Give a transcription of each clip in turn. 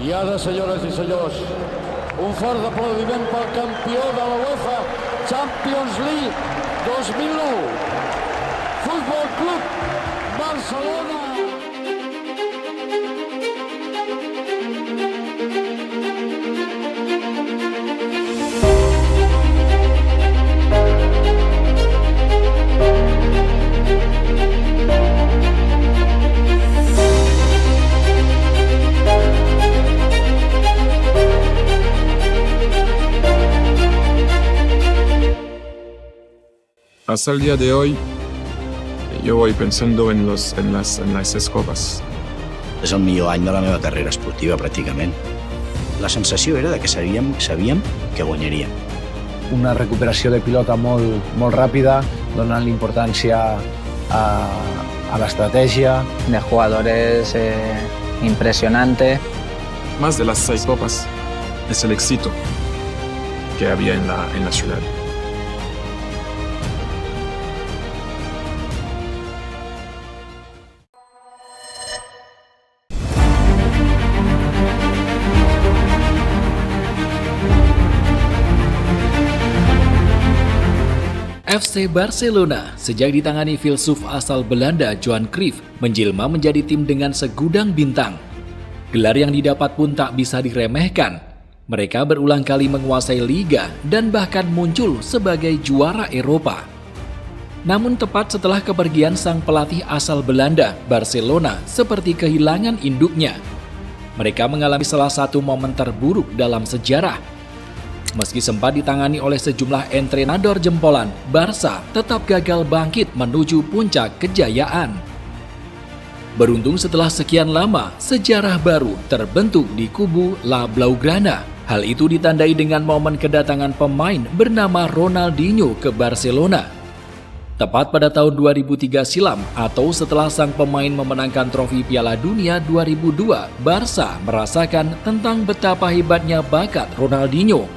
I ara, senyores i senyors, un fort aplaudiment pel campió de la UEFA Champions League 2001, Futbol Club Barcelona. Hasta el día de hoy, yo voy pensando en las escobas. És el millor any de la meva carrera esportiva, pràcticament. La sensació era de que sabíem que guanyaríem. Una recuperació de pilota molt ràpida, donant l'importància a l'estratègia. De jugadores impresionante. Más de las 6 copas es el éxito que había en la ciudad. FC Barcelona sejak ditangani filsuf asal Belanda Johan Cruyff menjelma menjadi tim dengan segudang bintang. Gelar yang didapat pun tak bisa diremehkan. Mereka berulang kali menguasai liga dan bahkan muncul sebagai juara Eropa. Namun tepat setelah kepergian sang pelatih asal Belanda, Barcelona seperti kehilangan induknya. Mereka mengalami salah satu momen terburuk dalam sejarah. Meski sempat ditangani oleh sejumlah entrenador jempolan, Barca tetap gagal bangkit menuju puncak kejayaan. Beruntung setelah sekian lama, sejarah baru terbentuk di kubu La Blaugrana. Hal itu ditandai dengan momen kedatangan pemain bernama Ronaldinho ke Barcelona. Tepat pada tahun 2003 silam atau setelah sang pemain memenangkan trofi Piala Dunia 2002, Barca merasakan tentang betapa hebatnya bakat Ronaldinho.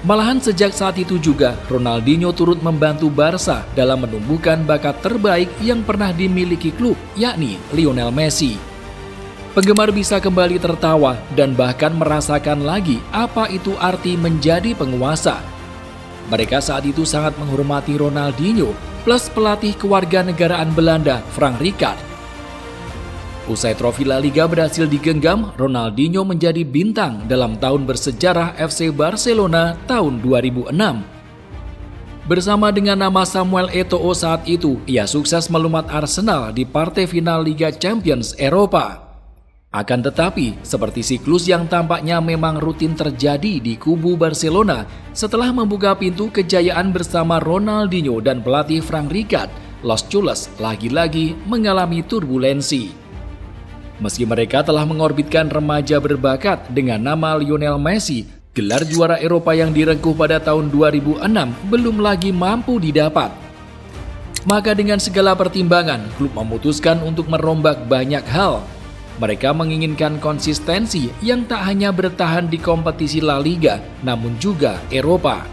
Malahan sejak saat itu juga, Ronaldinho turut membantu Barca dalam menumbuhkan bakat terbaik yang pernah dimiliki klub, yakni Lionel Messi. Penggemar bisa kembali tertawa dan bahkan merasakan lagi apa itu arti menjadi penguasa. Mereka saat itu sangat menghormati Ronaldinho plus pelatih kewarganegaraan Belanda, Frank Rijkaard. Usai trofi La Liga berhasil digenggam, Ronaldinho menjadi bintang dalam tahun bersejarah FC Barcelona tahun 2006. Bersama dengan nama Samuel Eto'o saat itu, ia sukses melumat Arsenal di partai final Liga Champions Eropa. Akan tetapi, seperti siklus yang tampaknya memang rutin terjadi di kubu Barcelona, setelah membuka pintu kejayaan bersama Ronaldinho dan pelatih Frank Rijkaard, Los Culés lagi-lagi mengalami turbulensi. Meski mereka telah mengorbitkan remaja berbakat dengan nama Lionel Messi, gelar juara Eropa yang direngkuh pada tahun 2006 belum lagi mampu didapat. Maka dengan segala pertimbangan, klub memutuskan untuk merombak banyak hal. Mereka menginginkan konsistensi yang tak hanya bertahan di kompetisi La Liga, namun juga Eropa.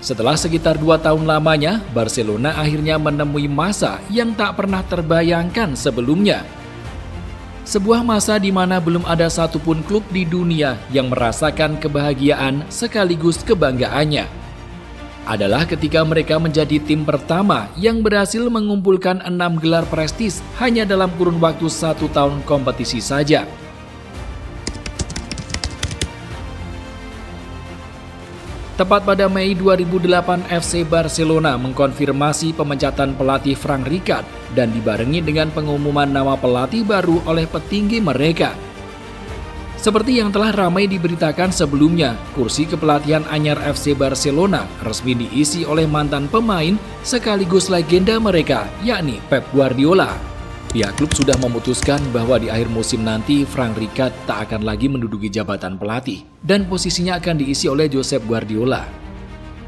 Setelah sekitar 2 tahun lamanya, Barcelona akhirnya menemui masa yang tak pernah terbayangkan sebelumnya. Sebuah masa di mana belum ada satupun klub di dunia yang merasakan kebahagiaan sekaligus kebanggaannya. Adalah ketika mereka menjadi tim pertama yang berhasil mengumpulkan 6 gelar prestis hanya dalam kurun waktu 1 tahun kompetisi saja. Tepat pada Mei 2008, FC Barcelona mengkonfirmasi pemecatan pelatih Frank Rijkaard dan dibarengi dengan pengumuman nama pelatih baru oleh petinggi mereka. Seperti yang telah ramai diberitakan sebelumnya, kursi kepelatihan anyar FC Barcelona resmi diisi oleh mantan pemain sekaligus legenda mereka, yakni Pep Guardiola. Pihak klub sudah memutuskan bahwa di akhir musim nanti Frank Rijkaard tak akan lagi menduduki jabatan pelatih dan posisinya akan diisi oleh Josep Guardiola.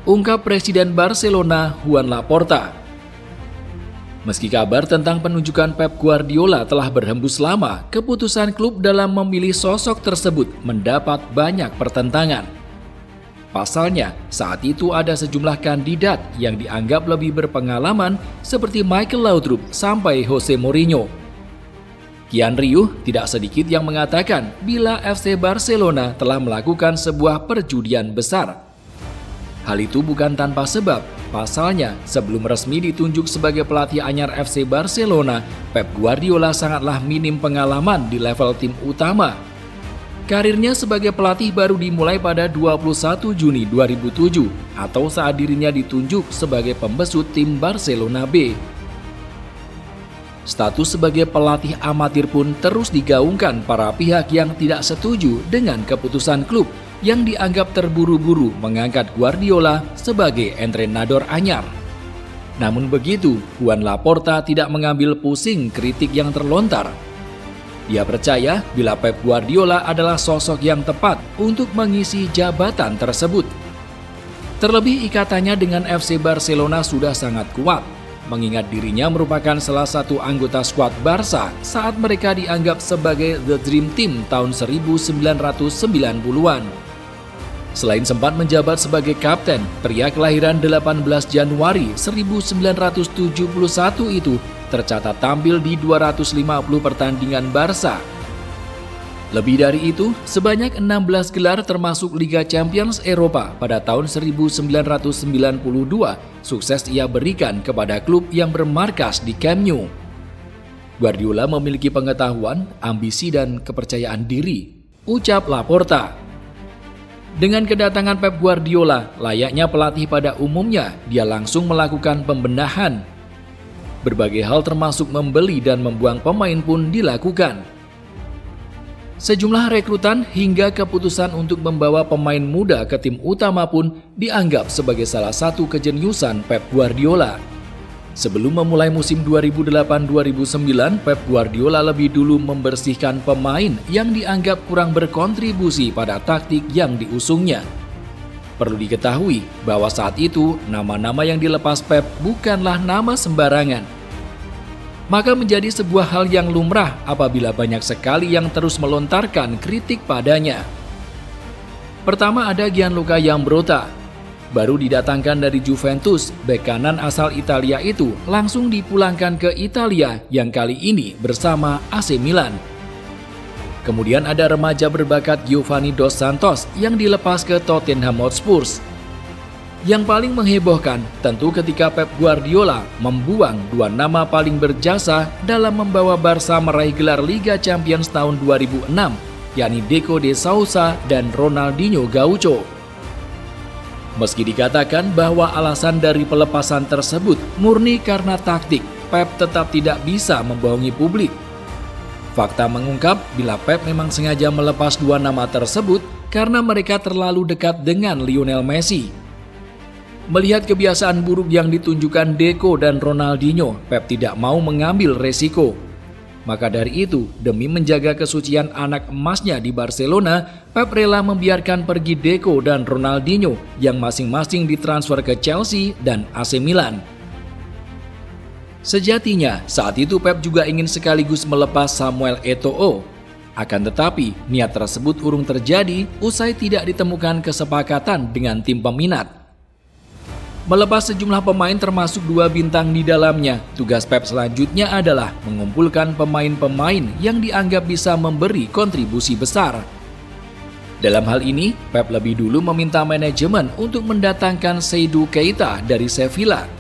Ungkap Presiden Barcelona Joan Laporta. Meski kabar tentang penunjukan Pep Guardiola telah berhembus lama, keputusan klub dalam memilih sosok tersebut mendapat banyak pertentangan. Pasalnya, saat itu ada sejumlah kandidat yang dianggap lebih berpengalaman seperti Michael Laudrup sampai Jose Mourinho. Kian riuh, tidak sedikit yang mengatakan bila FC Barcelona telah melakukan sebuah perjudian besar. Hal itu bukan tanpa sebab. Pasalnya, sebelum resmi ditunjuk sebagai pelatih anyar FC Barcelona, Pep Guardiola sangatlah minim pengalaman di level tim utama. Karirnya sebagai pelatih baru dimulai pada 21 Juni 2007 atau saat dirinya ditunjuk sebagai pembesut tim Barcelona B. Status sebagai pelatih amatir pun terus digaungkan para pihak yang tidak setuju dengan keputusan klub yang dianggap terburu-buru mengangkat Guardiola sebagai entrenador anyar. Namun begitu, Juan Laporta tidak mengambil pusing kritik yang terlontar. Dia percaya bila Pep Guardiola adalah sosok yang tepat untuk mengisi jabatan tersebut. Terlebih ikatannya dengan FC Barcelona sudah sangat kuat, mengingat dirinya merupakan salah satu anggota skuad Barca saat mereka dianggap sebagai The Dream Team tahun 1990-an. Selain sempat menjabat sebagai kapten, pria kelahiran 18 Januari 1971 itu tercatat tampil di 250 pertandingan Barca. Lebih dari itu, sebanyak 16 gelar termasuk Liga Champions Eropa pada tahun 1992 sukses ia berikan kepada klub yang bermarkas di Camp Nou. Guardiola memiliki pengetahuan, ambisi dan kepercayaan diri, ucap Laporta. Dengan kedatangan Pep Guardiola, layaknya pelatih pada umumnya, dia langsung melakukan pembenahan. Berbagai hal termasuk membeli dan membuang pemain pun dilakukan. Sejumlah rekrutan hingga keputusan untuk membawa pemain muda ke tim utama pun dianggap sebagai salah satu kejeniusan Pep Guardiola. Sebelum memulai musim 2008-2009, Pep Guardiola lebih dulu membersihkan pemain yang dianggap kurang berkontribusi pada taktik yang diusungnya. Perlu diketahui bahwa saat itu nama-nama yang dilepas Pep bukanlah nama sembarangan. Maka menjadi sebuah hal yang lumrah apabila banyak sekali yang terus melontarkan kritik padanya. Pertama ada Gianluca Yambrota. Baru didatangkan dari Juventus, bek kanan asal Italia itu langsung dipulangkan ke Italia yang kali ini bersama AC Milan. Kemudian ada remaja berbakat Giovanni Dos Santos yang dilepas ke Tottenham Hotspur. Yang paling menghebohkan tentu ketika Pep Guardiola membuang dua nama paling berjasa dalam membawa Barca meraih gelar Liga Champions tahun 2006, yakni Deco de Sousa dan Ronaldinho Gaucho. Meski dikatakan bahwa alasan dari pelepasan tersebut murni karena taktik, Pep tetap tidak bisa membohongi publik. Fakta mengungkap bila Pep memang sengaja melepas dua nama tersebut karena mereka terlalu dekat dengan Lionel Messi. Melihat kebiasaan buruk yang ditunjukkan Deco dan Ronaldinho, Pep tidak mau mengambil resiko. Maka dari itu, demi menjaga kesucian anak emasnya di Barcelona, Pep rela membiarkan pergi Deco dan Ronaldinho yang masing-masing ditransfer ke Chelsea dan AC Milan. Sejatinya, saat itu Pep juga ingin sekaligus melepas Samuel Eto'o. Akan tetapi, niat tersebut urung terjadi usai tidak ditemukan kesepakatan dengan tim peminat. Melepas sejumlah pemain termasuk dua bintang di dalamnya, tugas Pep selanjutnya adalah mengumpulkan pemain-pemain yang dianggap bisa memberi kontribusi besar. Dalam hal ini, Pep lebih dulu meminta manajemen untuk mendatangkan Seydou Keita dari Sevilla.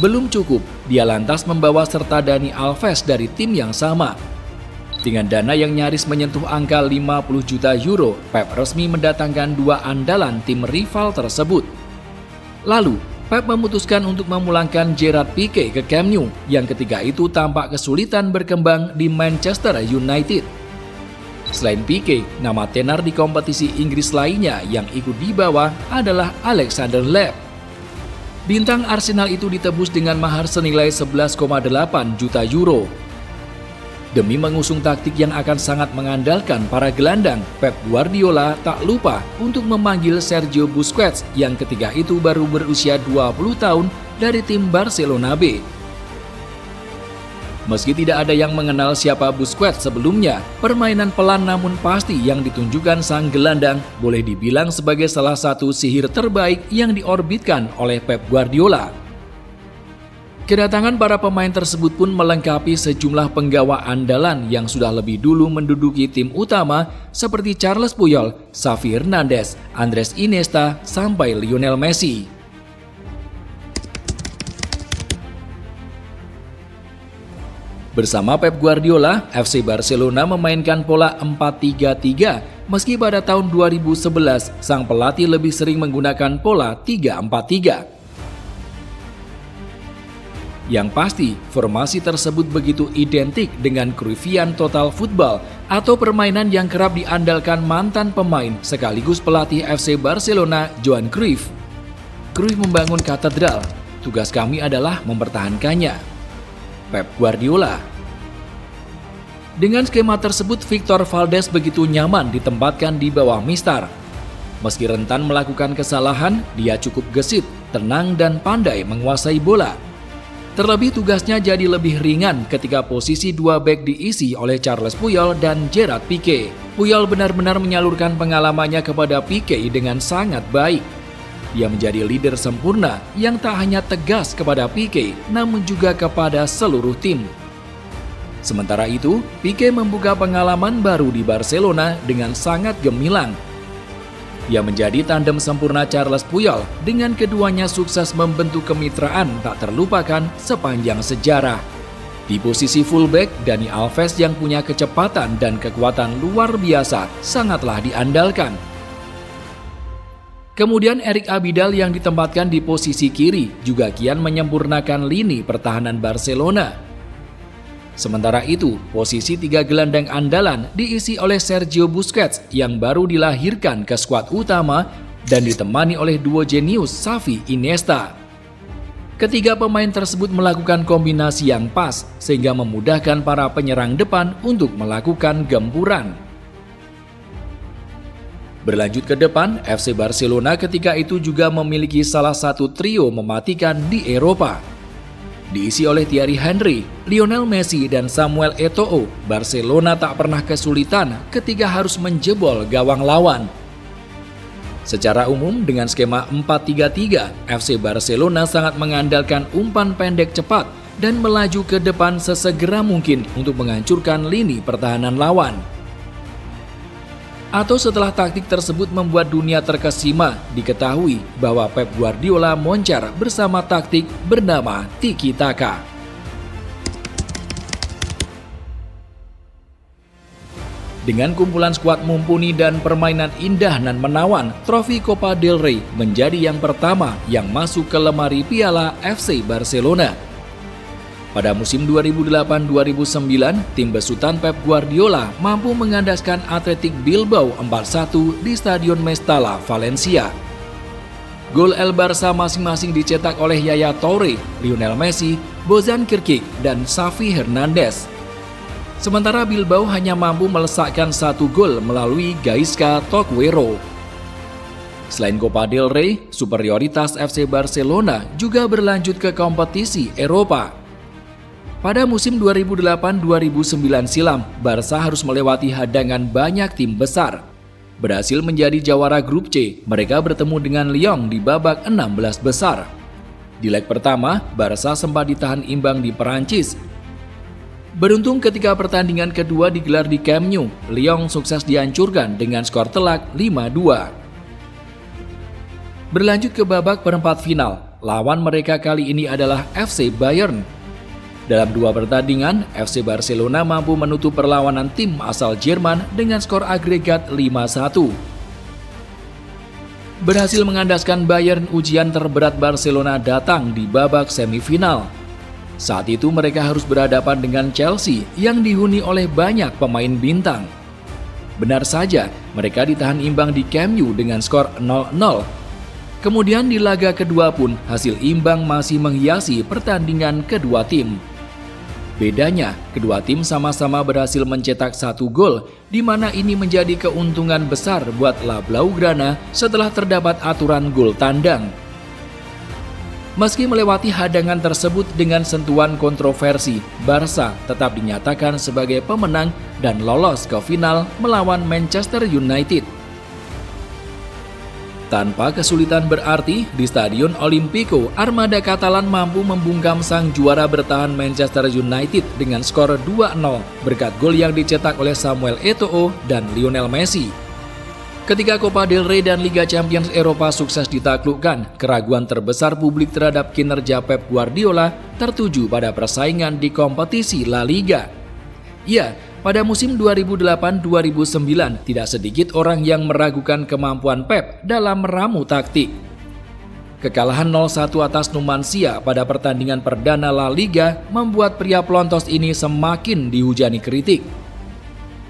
Belum cukup, dia lantas membawa serta Dani Alves dari tim yang sama. Dengan dana yang nyaris menyentuh angka 50 juta euro, Pep resmi mendatangkan dua andalan tim rival tersebut. Lalu, Pep memutuskan untuk memulangkan Gerard Piqué ke Camp Nou yang ketika itu tampak kesulitan berkembang di Manchester United. Selain Piqué, nama tenar di kompetisi Inggris lainnya yang ikut dibawa adalah Alexander Lev. Bintang Arsenal itu ditebus dengan mahar senilai 11,8 juta euro. Demi mengusung taktik yang akan sangat mengandalkan para gelandang, Pep Guardiola tak lupa untuk memanggil Sergio Busquets yang ketika itu baru berusia 20 tahun dari tim Barcelona B. Meski tidak ada yang mengenal siapa Busquets sebelumnya, permainan pelan namun pasti yang ditunjukkan sang gelandang boleh dibilang sebagai salah satu sihir terbaik yang diorbitkan oleh Pep Guardiola. Kedatangan para pemain tersebut pun melengkapi sejumlah penggawa andalan yang sudah lebih dulu menduduki tim utama seperti Charles Puyol, Xavi Hernandez, Andres Iniesta, sampai Lionel Messi. Bersama Pep Guardiola, FC Barcelona memainkan pola 4-3-3 meski pada tahun 2011 sang pelatih lebih sering menggunakan pola 3-4-3. Yang pasti, formasi tersebut begitu identik dengan Cruyffian total football atau permainan yang kerap diandalkan mantan pemain sekaligus pelatih FC Barcelona, Johan Cruyff. Cruyff membangun katedral, tugas kami adalah mempertahankannya. Pep Guardiola. Dengan skema tersebut, Victor Valdes begitu nyaman ditempatkan di bawah Mistar. Meski rentan melakukan kesalahan, dia cukup gesit, tenang dan pandai menguasai bola. Terlebih tugasnya jadi lebih ringan ketika posisi dua bek diisi oleh Charles Puyol dan Gerard Piqué. Puyol benar-benar menyalurkan pengalamannya kepada Piqué dengan sangat baik. Dia menjadi leader sempurna yang tak hanya tegas kepada Piqué, namun juga kepada seluruh tim. Sementara itu, Piqué membuka pengalaman baru di Barcelona dengan sangat gemilang. Ia menjadi tandem sempurna Charles Puyol, dengan keduanya sukses membentuk kemitraan tak terlupakan sepanjang sejarah. Di posisi fullback, Dani Alves yang punya kecepatan dan kekuatan luar biasa sangatlah diandalkan. Kemudian Eric Abidal yang ditempatkan di posisi kiri juga kian menyempurnakan lini pertahanan Barcelona. Sementara itu, posisi tiga gelandang andalan diisi oleh Sergio Busquets yang baru dilahirkan ke skuad utama dan ditemani oleh duo jenius Xavi Iniesta. Ketiga pemain tersebut melakukan kombinasi yang pas sehingga memudahkan para penyerang depan untuk melakukan gempuran. Berlanjut ke depan, FC Barcelona ketika itu juga memiliki salah satu trio mematikan di Eropa. Diisi oleh Thierry Henry, Lionel Messi, dan Samuel Eto'o, Barcelona tak pernah kesulitan ketika harus menjebol gawang lawan. Secara umum, dengan skema 4-3-3, FC Barcelona sangat mengandalkan umpan pendek cepat dan melaju ke depan sesegera mungkin untuk menghancurkan lini pertahanan lawan. Atau setelah taktik tersebut membuat dunia terkesima, diketahui bahwa Pep Guardiola moncar bersama taktik bernama Tiki Taka. Dengan kumpulan skuad mumpuni dan permainan indah dan menawan, trofi Copa del Rey menjadi yang pertama yang masuk ke lemari piala FC Barcelona. Pada musim 2008-2009, tim besutan Pep Guardiola mampu mengandaskan Athletic Bilbao 4-1 di Stadion Mestalla, Valencia. Gol El Barça masing-masing dicetak oleh Yaya Toure, Lionel Messi, Bojan Krkic, dan Xavi Hernandez. Sementara Bilbao hanya mampu melesakkan satu gol melalui Gaizka Toquero. Selain Copa del Rey, superioritas FC Barcelona juga berlanjut ke kompetisi Eropa. Pada musim 2008-2009 silam, Barca harus melewati hadangan banyak tim besar. Berhasil menjadi jawara grup C, mereka bertemu dengan Lyon di babak 16 besar. Di leg pertama, Barca sempat ditahan imbang di Perancis. Beruntung ketika pertandingan kedua digelar di Camp Nou, Lyon sukses dihancurkan dengan skor telak 5-2. Berlanjut ke babak perempat final, lawan mereka kali ini adalah FC Bayern. Dalam dua pertandingan, FC Barcelona mampu menutup perlawanan tim asal Jerman dengan skor agregat 5-1. Berhasil mengandaskan Bayern, ujian terberat Barcelona datang di babak semifinal. Saat itu mereka harus berhadapan dengan Chelsea yang dihuni oleh banyak pemain bintang. Benar saja, mereka ditahan imbang di Camp Nou dengan skor 0-0. Kemudian di laga kedua pun hasil imbang masih menghiasi pertandingan kedua tim. Bedanya, kedua tim sama-sama berhasil mencetak satu gol, di mana ini menjadi keuntungan besar buat La Blaugrana setelah terdapat aturan gol tandang. Meski melewati hadangan tersebut dengan sentuhan kontroversi, Barca tetap dinyatakan sebagai pemenang dan lolos ke final melawan Manchester United. Tanpa kesulitan berarti, di Stadion Olimpico, armada Katalan mampu membungkam sang juara bertahan Manchester United dengan skor 2-0 berkat gol yang dicetak oleh Samuel Eto'o dan Lionel Messi. Ketika Copa del Rey dan Liga Champions Eropa sukses ditaklukkan, keraguan terbesar publik terhadap kinerja Pep Guardiola tertuju pada persaingan di kompetisi La Liga. Ya, pada musim 2008-2009 tidak sedikit orang yang meragukan kemampuan Pep dalam meramu taktik. Kekalahan 0-1 atas Numancia pada pertandingan perdana La Liga membuat pria pelontos ini semakin dihujani kritik.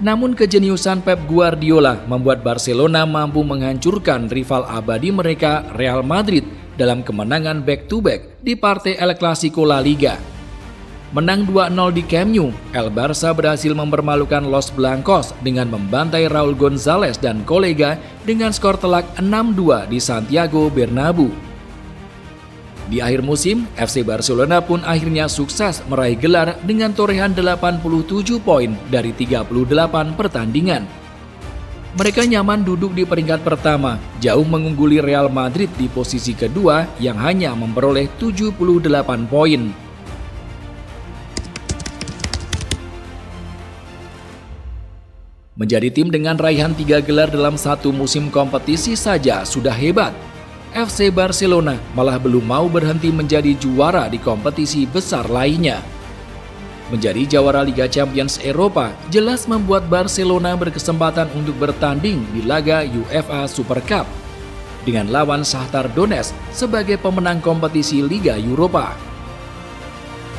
Namun kejeniusan Pep Guardiola membuat Barcelona mampu menghancurkan rival abadi mereka Real Madrid dalam kemenangan back-to-back di partai El Clasico La Liga. Menang 2-0 di Camp Nou, El Barça berhasil mempermalukan Los Blancos dengan membantai Raul Gonzalez dan kolega dengan skor telak 6-2 di Santiago Bernabeu. Di akhir musim, FC Barcelona pun akhirnya sukses meraih gelar dengan torehan 87 poin dari 38 pertandingan. Mereka nyaman duduk di peringkat pertama, jauh mengungguli Real Madrid di posisi kedua yang hanya memperoleh 78 poin. Menjadi tim dengan raihan 3 gelar dalam satu musim kompetisi saja sudah hebat. FC Barcelona malah belum mau berhenti menjadi juara di kompetisi besar lainnya. Menjadi jawara Liga Champions Eropa jelas membuat Barcelona berkesempatan untuk bertanding di laga UEFA Super Cup dengan lawan Shakhtar Donetsk sebagai pemenang kompetisi Liga Eropa.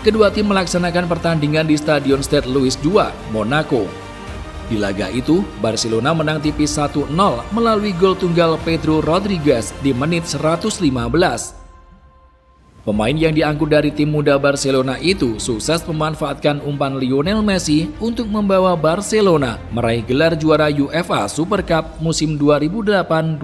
Kedua tim melaksanakan pertandingan di Stadion Stade Louis II, Monaco. Di laga itu, Barcelona menang tipis 1-0 melalui gol tunggal Pedro Rodriguez di menit 115. Pemain yang diangkut dari tim muda Barcelona itu sukses memanfaatkan umpan Lionel Messi untuk membawa Barcelona meraih gelar juara UEFA Super Cup musim 2008-2009.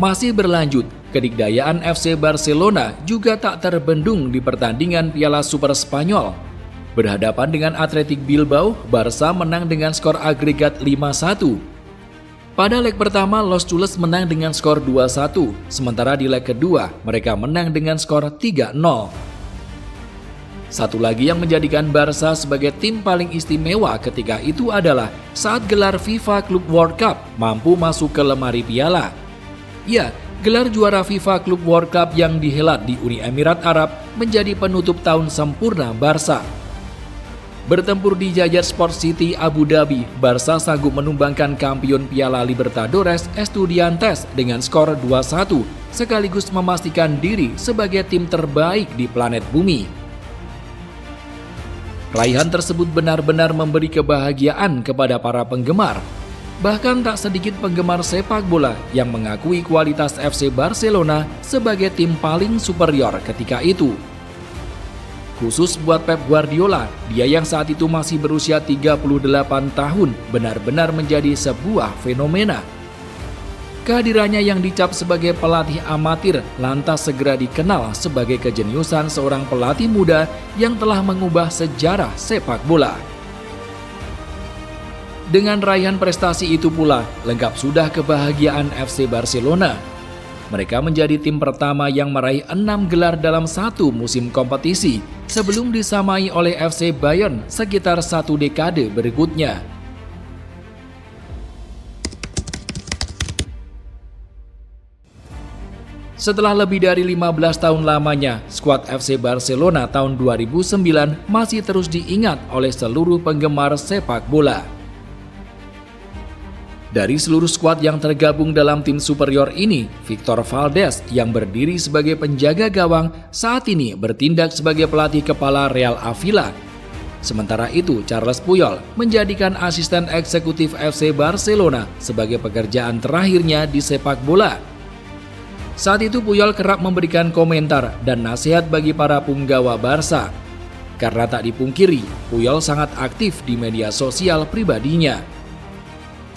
Masih berlanjut, kedikdayaan FC Barcelona juga tak terbendung di pertandingan Piala Super Spanyol. Berhadapan dengan Athletic Bilbao, Barca menang dengan skor agregat 5-1. Pada leg pertama, Los Culés menang dengan skor 2-1, sementara di leg kedua, mereka menang dengan skor 3-0. Satu lagi yang menjadikan Barca sebagai tim paling istimewa ketika itu adalah saat gelar FIFA Club World Cup mampu masuk ke lemari piala. Ya, gelar juara FIFA Club World Cup yang dihelat di Uni Emirat Arab menjadi penutup tahun sempurna Barca. Bertempur di jajar Sport City Abu Dhabi, Barca sanggup menumbangkan kampion Piala Libertadores Estudiantes dengan skor 2-1, sekaligus memastikan diri sebagai tim terbaik di planet bumi. Raihan tersebut benar-benar memberi kebahagiaan kepada para penggemar. Bahkan tak sedikit penggemar sepak bola yang mengakui kualitas FC Barcelona sebagai tim paling superior ketika itu. Khusus buat Pep Guardiola, dia yang saat itu masih berusia 38 tahun benar-benar menjadi sebuah fenomena. Kehadirannya yang dicap sebagai pelatih amatir lantas segera dikenal sebagai kejeniusan seorang pelatih muda yang telah mengubah sejarah sepak bola. Dengan raihan prestasi itu pula, lengkap sudah kebahagiaan FC Barcelona. Mereka menjadi tim pertama yang meraih 6 gelar dalam satu musim kompetisi sebelum disamai oleh FC Bayern sekitar 1 dekade berikutnya. Setelah lebih dari 15 tahun lamanya, skuad FC Barcelona tahun 2009 masih terus diingat oleh seluruh penggemar sepak bola. Dari seluruh skuad yang tergabung dalam tim superior ini, Victor Valdés yang berdiri sebagai penjaga gawang saat ini bertindak sebagai pelatih kepala Real Avila. Sementara itu, Charles Puyol menjadikan asisten eksekutif FC Barcelona sebagai pekerjaan terakhirnya di sepak bola. Saat itu Puyol kerap memberikan komentar dan nasihat bagi para punggawa Barca. Karena tak dipungkiri, Puyol sangat aktif di media sosial pribadinya.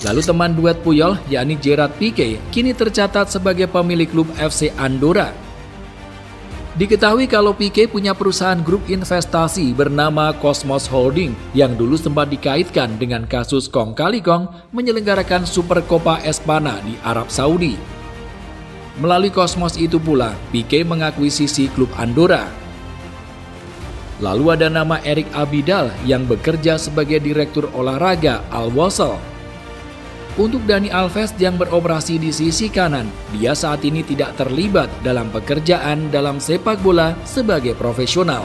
Lalu teman duet Puyol, yakni Gerard Piqué, kini tercatat sebagai pemilik klub FC Andorra. Diketahui kalau Pique punya perusahaan grup investasi bernama Cosmos Holding yang dulu sempat dikaitkan dengan kasus Kong Kali Kong menyelenggarakan Supercopa Espana di Arab Saudi. Melalui Cosmos itu pula, Pique mengakuisisi klub Andorra. Lalu ada nama Eric Abidal yang bekerja sebagai direktur olahraga Al-Wasl. Untuk Dani Alves yang beroperasi di sisi kanan, dia saat ini tidak terlibat dalam pekerjaan dalam sepak bola sebagai profesional.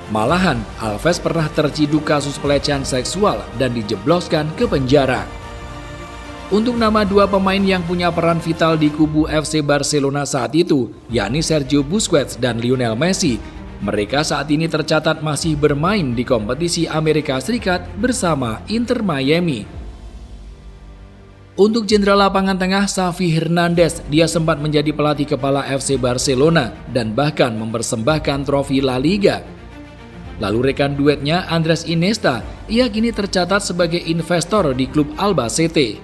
Malahan, Alves pernah terciduk kasus pelecehan seksual dan dijebloskan ke penjara. Untuk nama dua pemain yang punya peran vital di kubu FC Barcelona saat itu, yakni Sergio Busquets dan Lionel Messi, mereka saat ini tercatat masih bermain di kompetisi Amerika Serikat bersama Inter Miami. Untuk jenderal lapangan tengah Xavi Hernandez, dia sempat menjadi pelatih kepala FC Barcelona dan bahkan mempersembahkan trofi La Liga. Lalu rekan duetnya Andres Iniesta, ia kini tercatat sebagai investor di klub Albacete.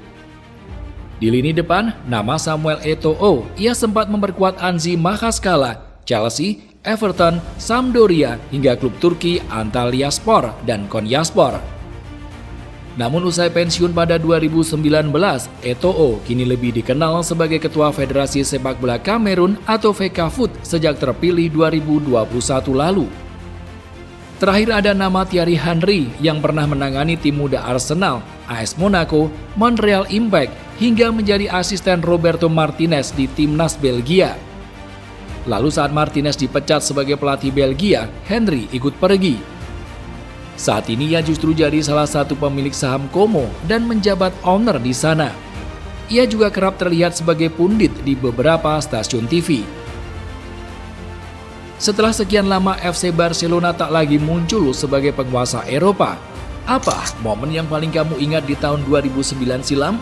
Di lini depan, nama Samuel Eto'o, ia sempat memperkuat Anzi Makhachkala, Chelsea, Everton, Sampdoria, hingga klub Turki Antalyaspor dan Konyaspor. Namun usai pensiun pada 2019, Eto'o kini lebih dikenal sebagai Ketua Federasi Sepak Bola Kamerun atau Fecafoot sejak terpilih 2021 lalu. Terakhir ada nama Thierry Henry yang pernah menangani tim muda Arsenal, AS Monaco, Montreal Impact, hingga menjadi asisten Roberto Martinez di timnas Belgia. Lalu saat Martinez dipecat sebagai pelatih Belgia, Henry ikut pergi. Saat ini ia justru jadi salah satu pemilik saham Como dan menjabat owner di sana. Ia juga kerap terlihat sebagai pundit di beberapa stasiun TV. Setelah sekian lama FC Barcelona tak lagi muncul sebagai penguasa Eropa, apa momen yang paling kamu ingat di tahun 2009 silam?